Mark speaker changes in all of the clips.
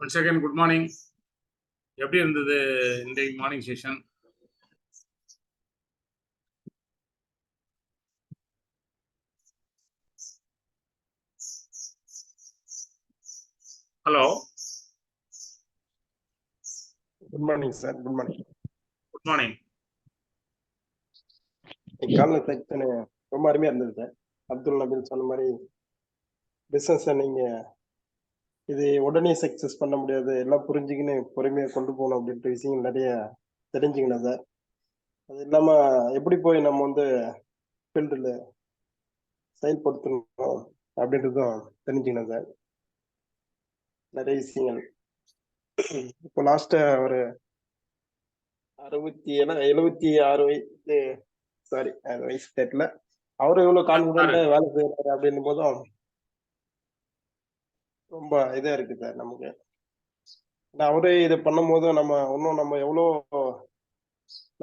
Speaker 1: One second. Good morning. எப்படி இருந்தது இன்றைக்கு morning session? Hello,
Speaker 2: good morning sir. Good morning.
Speaker 1: Good morning.
Speaker 2: காலைல section ரொம்ப அருமையா இருந்தது சார். அப்துல் நபீல் சொன்ன மாதிரி பிசினஸ் நீங்க இது உடனே சக்சஸ் பண்ண முடியாது, எல்லாம் புரிஞ்சுக்கின்னு பொறுமையா கொண்டு போகணும் அப்படின்ட்டு விஷயங்கள் நிறைய தெரிஞ்சுக்கணும் சார். அது இல்லாம எப்படி போய் நம்ம ஃபீல்டுல செயல்படுத்தணும் அப்படின்றதும் தெரிஞ்சுக்கணும் சார். நிறைய விஷயங்கள் இப்போ லாஸ்ட் ஒரு 76 வயசு, சாரி வயசு தெரியல, அவரு எவ்வளவு கான்பிடண்டா வேலை செய்யறாரு அப்படின்னும் போதும் ரொம்ப இதா இருக்கு சார் நமக்கு. அவரே இது பண்ணும் போதும் நம்ம எவ்வளோ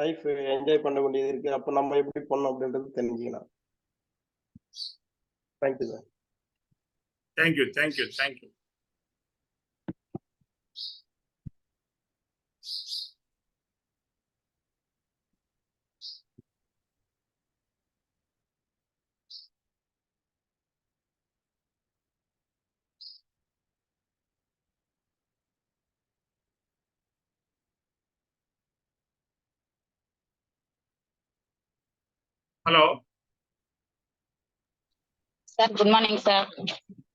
Speaker 2: லைஃப் என்ஜாய் பண்ண வேண்டியது இருக்கு. அப்ப நம்ம எப்படி பண்ணோம் அப்படின்றது தெரிஞ்சுக்கலாம். Thank you sir.
Speaker 1: Thank you thank you thank you. Hello
Speaker 3: sir, good morning sir.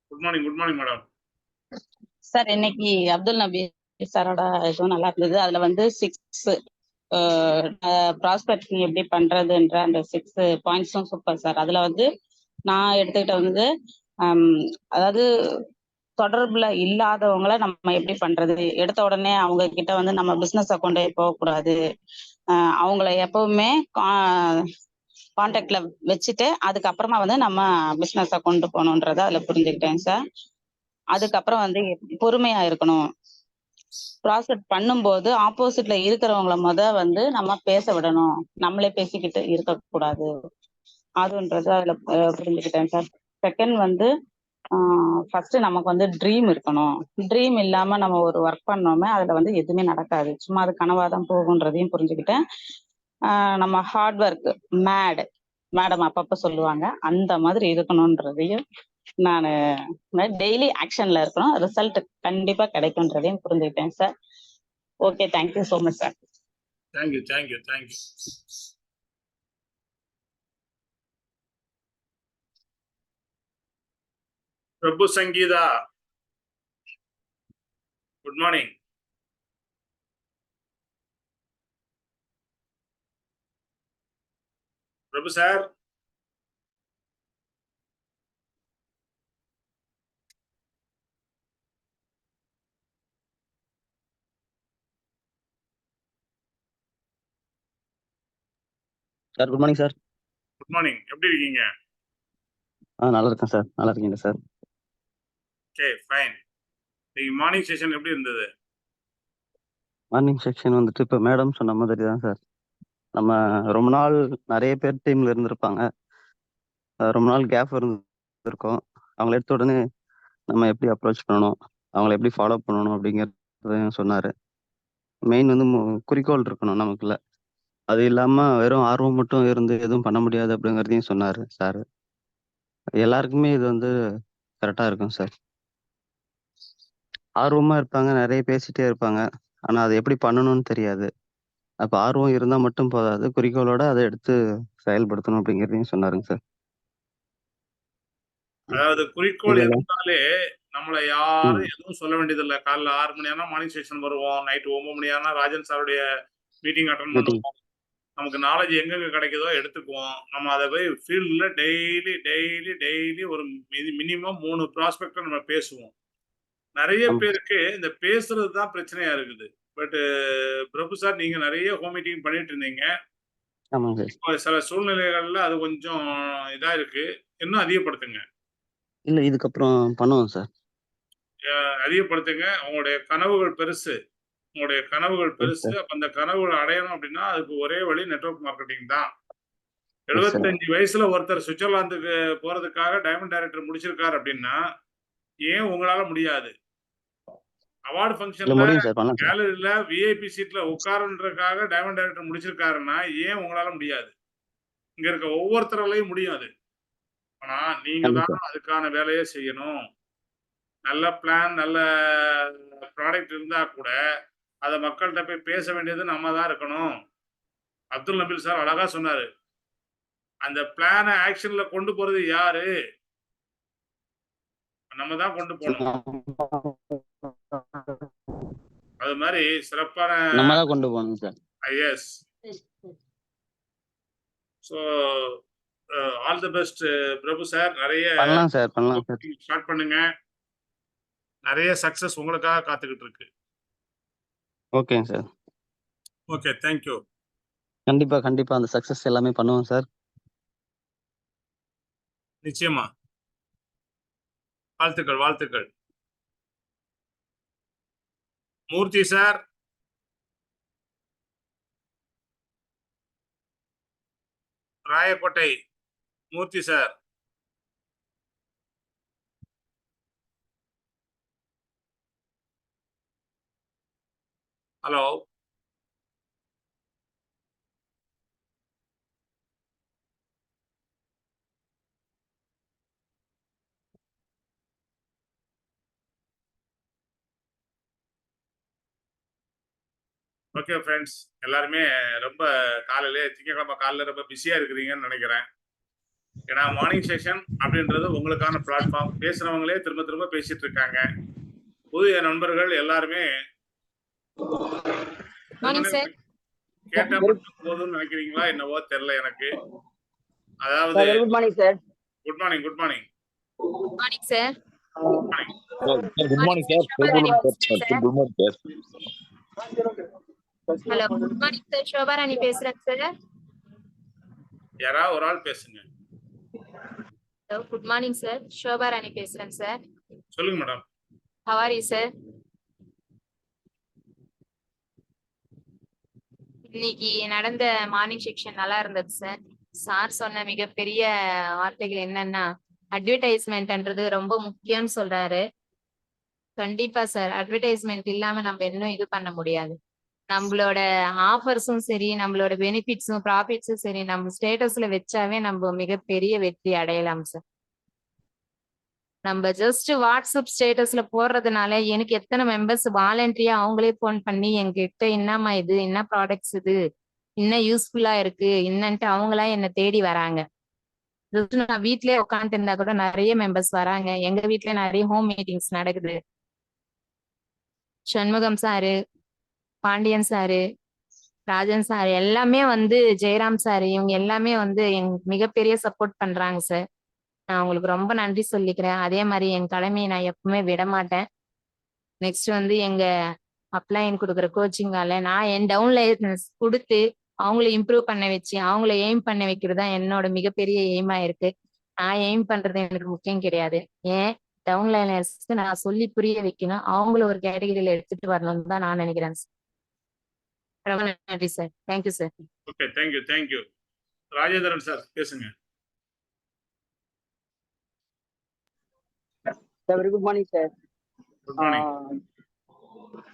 Speaker 1: Good morning. Good morning madam.
Speaker 3: Sir, இன்னைக்கு அப்துல் நபி சாரோட இதுவும் நல்லா இருந்தது. அதுல 6 ப்ராஸ்பெக்டிங் எப்படி பண்றதுன்ற அந்த 6 பாயிண்ட்ஸும் சூப்பர் சார். அதுல நான் எடுத்துக்கிட்ட அதாவது தொடர்புல இல்லாதவங்கள நம்ம எப்படி பண்றது, எடுத்த உடனே அவங்க கிட்ட நம்ம பிசினஸ் அக்கௌண்டே போகக்கூடாது, அவங்கள எப்பவுமே கான்டாக்ட்ல வச்சுட்டு அதுக்கப்புறமா நம்ம பிசினஸ கொண்டு போகணுன்றத அதுல புரிஞ்சுக்கிட்டேன் சார். அதுக்கப்புறம் பொறுமையா இருக்கணும். ப்ராசஸ் பண்ணும்போது ஆப்போசிட்ல இருக்கிறவங்கள நம்ம பேச விடணும், நம்மளே பேசிக்கிட்டு இருக்கக்கூடாது அதுன்றது அதுல புரிஞ்சுக்கிட்டேன் சார். செகண்ட் ஃபர்ஸ்ட் நமக்கு ட்ரீம் இருக்கணும். ட்ரீம் இல்லாம நம்ம ஒரு ஒர்க் பண்ணோமே அதுல எதுவுமே நடக்காது, சும்மா அது கனவாதான் போகுன்றதையும் புரிஞ்சுக்கிட்டேன். நம்ம ஹார்ட் ஒர்க் மேடம் அப்பப்ப சொல்லுவாங்க, அந்த மாதிரி இருக்கணும்ன்றதையும் நான் டெய்லி ஆக்ஷன்ல இருக்கணும், ரிசல்ட் கண்டிப்பா கிடைக்கும்ன்றதையும் புரிஞ்சுக்கிட்டேன் sir. Okay, thank you so much sir.
Speaker 1: Thank you thank you thank you. Prabhu Sangeetha, good morning. Prabhu sir.
Speaker 4: Sir, good morning sir.
Speaker 1: Good morning. எப்படி இருக்கீங்க?
Speaker 4: நல்லா இருக்கேன் சார். நல்லா இருக்கீங்க சார்?
Speaker 1: Okay, fine. மார்னிங் செஷன் எப்படி இருந்தது?
Speaker 4: மார்னிங் செக்ஷன் இப்போ மேடம் சொன்ன மாதிரி தான் சார். நம்ம ரொம்ப நாள் நிறைய பேர் டீம்ல இருந்திருப்பாங்க, ரொம்ப நாள் கேப் இருந்திருக்கோம். அவங்கள எடுத்த உடனே நம்ம எப்படி அப்ரோச் பண்ணணும், அவங்கள எப்படி ஃபாலோ பண்ணணும் அப்படிங்கிறத சொன்னாரு. மெயின் குறிக்கோள் இருக்கணும் நமக்குள்ள. அது இல்லாம வெறும் ஆர்வம் மட்டும் இருந்து எதுவும் பண்ண முடியாது அப்படிங்கிறதையும் சொன்னாரு சார். எல்லாருக்குமே இது கரெக்டா இருக்கும் சார். ஆர்வமா இருப்பாங்க, நிறைய பேசிட்டே இருப்பாங்க, ஆனா அது எப்படி பண்ணணும்னு தெரியாது. அப்ப ஆர்வம் இருந்தா மட்டும் போதாது, குறிக்கோளோட அதை எடுத்து செயல்படுத்தணும் அப்படிங்கிறதையும் சொன்னாருங்க சார்.
Speaker 1: அதாவது குறிக்கோள் இருந்தாலே நம்மளை யாரும் எதுவும் சொல்ல வேண்டியதில்லை. காலைல 6 மணி ஆனா மார்னிங் செஷன் வருவோம், நைட் 9 மணி ஆனா ராஜன் சாருடைய மீட்டிங் அட்டன் பண்ணுவோம். நமக்கு நாலேஜ் எங்கெங்க கிடைக்குதோ எடுத்துக்குவோம். நம்ம அதை போய் ஃபீல்டில் டெய்லி டெய்லி டெய்லி ஒரு மினிமம் 3 ப்ராஸ்பெக்டை நம்ம பேசுவோம். நிறைய பேருக்கு இந்த பேசுறது தான் பிரச்சனையா இருக்குது. பட் பிரபு சார், நீங்க நிறைய ஹோம் மீட்டிங் பண்ணிட்டு இருந்தீங்க. சில சூழ்நிலைகள்ல அது கொஞ்சம் இதா இருக்கு, இன்னும் அதிகப்படுத்துங்க.
Speaker 4: இல்ல, இதுக்கப்புறம் பண்ணுவோம் சார்.
Speaker 1: அதிகப்படுத்துங்க. உங்களுடைய கனவுகள் பெருசு, உங்களுடைய கனவுகள் பெருசு. அப்ப அந்த கனவுகளை அடையணும் அப்படின்னா அதுக்கு ஒரே வழி நெட்வொர்க் மார்க்கெட்டிங் தான். 75 வயசுல ஒருத்தர் சுவிட்சர்லாந்துக்கு போறதுக்காக டைமண்ட் டைரக்டர் முடிச்சிருக்காரு அப்படின்னா ஏன் உங்களால முடியாது? அவார்டு
Speaker 4: இல்ல
Speaker 1: ஃபங்க்ஷன்ல
Speaker 4: முடியும் சார், பண்ணலாம் சார்.
Speaker 1: கேலரியில விஐபி சீட்ல உட்காருன்றதுக்காக டைமண்ட் டைரக்டர் முடிச்சிருக்காருன்னா ஏன் உங்களால முடியாது? இங்க இருக்க ஒவ்வொருத்தராலையும் முடியும் அது. ஆனா நீங்க
Speaker 4: கண்டிப்பா.
Speaker 1: தான் அதுக்கான வேலைய செய்யணும். நல்ல பிளான், நல்ல ப்ராடக்ட் இருந்தா கூட, அத மக்கள்ட்ட போய் பேச வேண்டியது நம்ம தான் இருக்கணும். அப்துல் நபீல் சார் அழகா சொன்னாரு. அந்த பிளான ஆக்ஷன்ல கொண்டு போறது யாரு? நம்ம தான் கொண்டு போணும். அது மாரி சிறப்பான
Speaker 4: நம்ம தான் கொண்டு போகணும் sir.
Speaker 1: Yes. So all the best Prabhu sir. நெறைய
Speaker 4: பண்ணலாம் சார், பண்ணலாம் சார்.
Speaker 1: ஸ்டார்ட் பண்ணுங்க. நெறைய சக்சஸ் உங்களுக்காக காத்துக்கிட்டு இருக்கு.
Speaker 4: ஓகேங்க சார்.
Speaker 1: Okay, thank you.
Speaker 4: கண்டிப்பா, கண்டிப்பா அந்த சக்சஸ் எல்லாமே பண்ணுவோம் சார்.
Speaker 1: நிச்சயமா. வாழ்த்துக்கள், வாழ்த்துக்கள். மூர்த்தி சார். ராயக்கோட்டை மூர்த்தி சார். ஹலோ. ஓகே ஃப்ரெண்ட்ஸ், எல்லாருமே ரொம்ப காலையிலே திங்கட்கிழமை காலையில ரொம்ப பிஸியா இருக்கிறீங்கன்னு நினைக்கிறேன். ஏன்னா மார்னிங் செஷன் அப்படின்றது உங்களுக்கான பிளாட்ஃபார்ம். பேசுறவங்களே திரும்ப திரும்ப பேசிட்டு இருக்காங்க. புதிய நண்பர்கள் எல்லாருமே கேட்டா மட்டும் போதும்னு நினைக்கிறீங்களா என்னவோ தெரியல எனக்கு. அதாவது
Speaker 5: good morning sir.
Speaker 1: Good morning, good morning.
Speaker 6: Good morning sir.
Speaker 1: Good morning.
Speaker 6: Good morning sir. Good morning sir. Hello, good morning sir. Shobharani பேசுறேன் சார்.
Speaker 1: யாராவது ஒரு ஆள் பேசுங்க.
Speaker 6: Hello, good morning sir. Shobharani பேசுறேன் சார்.
Speaker 1: சொல்லுங்க madam.
Speaker 6: How are you sir? இன்னைக்கு நடந்த morning section நல்லா இருந்தது சார். சார் சொன்ன மிகப்பெரிய வார்த்தைகள் என்னன்னா, அட்வர்டைஸ்மெண்ட்ன்றது ரொம்ப முக்கியம்னு சொல்றாரு. கண்டிப்பா சார், அட்வர்டைஸ்மெண்ட் இல்லாம நம்ம இன்னும் இது பண்ண முடியாது. நம்மளோட ஆஃபர்ஸும் சரி, நம்மளோட பெனிஃபிட்ஸும் ப்ராஃபிட்ஸும் சரி, நம்ம ஸ்டேட்டஸ்ல வச்சாவே நம்ம மிகப்பெரிய வெற்றி அடையலாம் சார். நம்ம ஜஸ்ட் வாட்ஸ்அப் ஸ்டேட்டஸ்ல போடுறதுனால எனக்கு எத்தனை மெம்பர்ஸ் வாலண்டரியா அவங்களே போன் பண்ணி என்கிட்ட என்னம்மா இது, என்ன ப்ராடக்ட்ஸ் இது, என்ன யூஸ்ஃபுல்லா இருக்கு என்னன்ட்டு அவங்களா என்ன தேடி வராங்க. ஜஸ்ட் நான் வீட்லயே உட்காந்துட்டு இருந்தா கூட நிறைய மெம்பர்ஸ் வராங்க. எங்க வீட்ல நிறைய ஹோம் மீட்டிங்ஸ் நடக்குது. Shanmugam sir, Pandian sir, Rajan sir எல்லாமே வந்து, ஜெயராம் சார், இவங்க எல்லாமே வந்து மிகப்பெரிய சப்போர்ட் பண்றாங்க சார். நான் உங்களுக்கு ரொம்ப நன்றி சொல்லிக்கிறேன். அதே மாதிரி என் கடமையை நான் எப்பவுமே விட மாட்டேன். நெக்ஸ்ட் வந்து எங்க அப்ளைன் கொடுக்குற கோச்சிங்கால நான் என் டவுன்லைனஸ் கொடுத்து அவங்கள இம்ப்ரூவ் பண்ண வச்சு அவங்கள எய்ம் பண்ண வைக்கிறது தான் என்னோட மிகப்பெரிய எய்மா இருக்கு. நான் எய்ம் பண்றது எனக்கு முக்கியம் கிடையாது. ஏன் டவுன்லைனர்ஸ்க்கு நான் சொல்லி புரிய வைக்கணும், அவங்கள ஒரு கேட்டகரியில எடுத்துட்டு வரணும்னு தான் நான் நினைக்கிறேன் சார். ரொம்ப நன்றி sir. Thank you sir.
Speaker 1: Okay, thank you, thank you. Rajendran sir பேசுங்க.
Speaker 5: Sir very good morning sir.
Speaker 1: Good morning.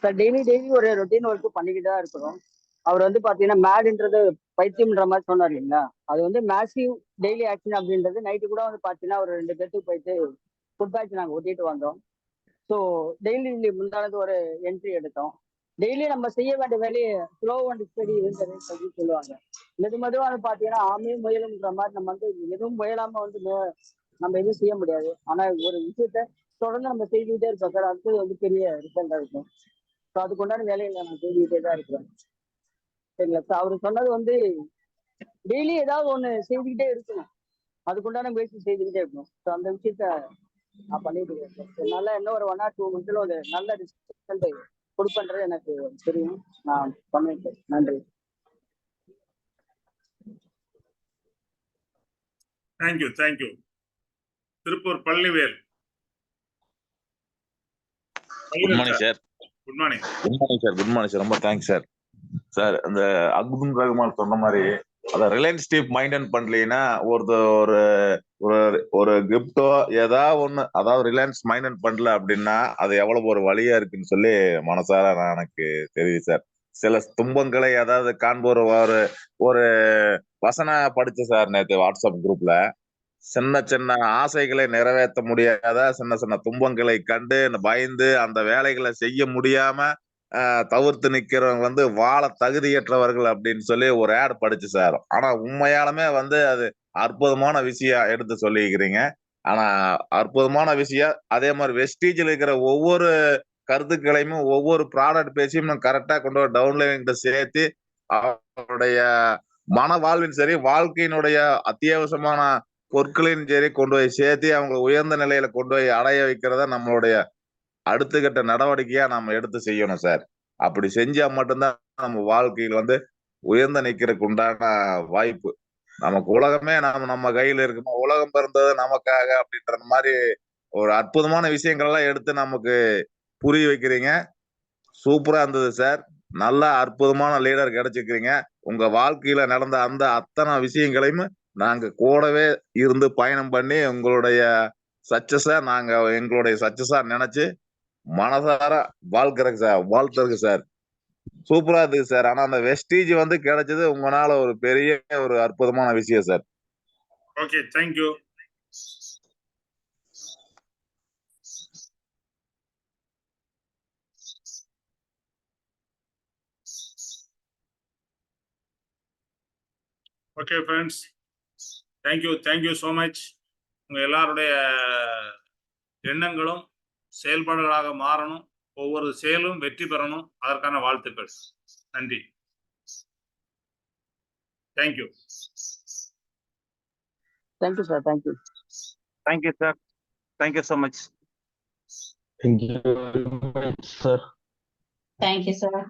Speaker 5: Sir daily ஒரு ரொட்டீன் ஒர்க் பண்ணிக்கிட்டு தான் இருக்கிறோம். அவர் வந்து பாத்தீங்கன்னா மேட்ன்றது பைத்தியம்ன்ற மாதிரி சொன்னார் இல்லைங்களா, அது வந்து மேசிவ் டெய்லி ஆக்ஷன் அப்படின்றது. நைட்டு கூட வந்து பாத்தீங்கன்னா ஒரு 2 பேருக்கு போயிட்டு ஃபுட் பேட்ச் நாங்கள் ஒட்டிட்டு வந்தோம். ஸோ டெய்லி முந்தானது ஒரு என்ட்ரி எடுத்தோம். டெய்லி நம்ம செய்ய வேண்டிய வேலையை ஸ்லோ அண்ட் ஸ்டடி அப்படின்னு சொல்லுவாங்க. மெதுவாக வந்து பாத்தீங்கன்னா ஆமையும் முயலும்ன்ற மாதிரி நம்ம வந்து எதுவும் முயலாம வந்து நம்ம எதுவும் செய்ய முடியாது. ஆனா ஒரு விஷயத்த தொடர்ந்து நம்ம செய்துக்கிட்டே இருக்கோம் சார். அடுத்தது வந்து பெரிய ரிசல்ட்டா இருக்கும். ஸோ அதுக்கு உண்டான வேலையில நான் செய்துக்கிட்டே தான் இருக்கிறேன். சரிங்களா சார். அவரு சொன்னது வந்து டெய்லி ஏதாவது ஒண்ணு செய்துக்கிட்டே இருக்கணும், அதுக்குண்டான முயற்சி செய்துக்கிட்டே இருக்கணும். ஸோ அந்த விஷயத்த நான் பண்ணிட்டு இருக்கேன். நல்லா இன்னும் ஒரு 1 or 2 months ஒரு நல்ல ரிசல்ட் கொடுப்பேன்றது எனக்கு தெரியும். நான் பண்ணிட்டேன். நன்றி.
Speaker 1: Thank you, thank you. Tiruppur Palanivel.
Speaker 7: Good morning sir.
Speaker 1: Good morning.
Speaker 7: Good morning sir. Good morning sir. ரொம்ப தேங்க்ஸ் சார். சார் அந்த அப்துல் ரஹ்மான் சொன்ன மாதிரி அத ரிலையன்ஸ் டீப் மெயின்டைன் பண்ணலைன்னா ஒரு ஒரு ஒரு கிஃப்டோ ஏதாவது ஒண்ணு, அதாவது ரிலையன்ஸ் மெயின்டைன் பண்ணல அப்படின்னா அது எவ்வளவு ஒரு வழியா இருக்குன்னு சொல்லி மனசார நான் எனக்கு தெரியுது சார். சில துன்பங்களை அதாவது காண்போர் ஒரு ஒரு வசனம் படிச்ச சார் நேத்து வாட்ஸ்அப் குரூப்ல. சின்ன சின்ன ஆசைகளை நிறைவேற்ற முடியாத சின்ன சின்ன துன்பங்களை கண்டு பயந்து அந்த வேலைகளை செய்ய முடியாம தவிர்த்து நிக்கிறவங்க வந்து வாழ தகுதியற்றவர்கள் அப்படின்னு சொல்லி ஒரு ஆட் படிச்சு சார். ஆனா உண்மையாலுமே வந்து அது அற்புதமான விஷயம் எடுத்து சொல்லிக்கிறீங்க. ஆனா அற்புதமான விஷயம். அதே மாதிரி வெஸ்டீஜில் இருக்கிற ஒவ்வொரு கருத்துக்களையும் ஒவ்வொரு ப்ராடக்ட் பேசியும் கரெக்டா கொண்டு வர டவுன்லைன்கிட்ட சேர்த்து அவருடைய மன வாழ்வின் சரி வாழ்க்கையினுடைய அத்தியாவசியமான பொருட்களையும் சரி கொண்டு போய் சேர்த்து அவங்க உயர்ந்த நிலையில கொண்டு போய் அடைய வைக்கிறத நம்மளுடைய அடுத்த கட்ட நடவடிக்கையா நம்ம எடுத்து செய்யணும் சார். அப்படி செஞ்சா மட்டும்தான் நம்ம வாழ்க்கையில் வந்து உயர்ந்த நிக்கிறதுக்கு உண்டான வாய்ப்பு. நமக்கு உலகமே நம்ம கையில இருக்குமா, உலகம் பிறந்தது நமக்காக அப்படின்ற மாதிரி ஒரு அற்புதமான விஷயங்கள் எல்லாம் எடுத்து நமக்கு புரிய வைக்கிறீங்க. சூப்பரா இருந்தது சார். நல்ல அற்புதமான லீடர் கிடைச்சிருக்கிறீங்க. உங்க வாழ்க்கையில நடந்த அந்த அத்தனை விஷயங்களையும் நாங்க கூடவே இருந்து பயணம் பண்ணி உங்களுடைய சக்சஸா நாங்க எங்களுடைய சக்சஸா நினைச்சு மனசார வாழ்த்துறதுக்கு சார். சூப்பரா இருக்கு சார். ஆனா அந்த வெஸ்டீஜ் வந்து கிடைச்சது உங்களால ஒரு பெரிய ஒரு அற்புதமான விஷயம் sir.
Speaker 1: Okay, thank you. Okay friends, thank you so much. உங்க எல்லாருடைய எண்ணங்களும் செயல்பாடுகளாக மாறணும். ஒவ்வொரு செயலும் வெற்றி பெறணும். அதற்கான வாழ்த்துக்கள். நன்றி. Thank you.
Speaker 5: Thank you sir. Thank you.
Speaker 4: Thank you sir. Thank you so much.
Speaker 8: Thank you very much, sir.
Speaker 3: Thank you sir.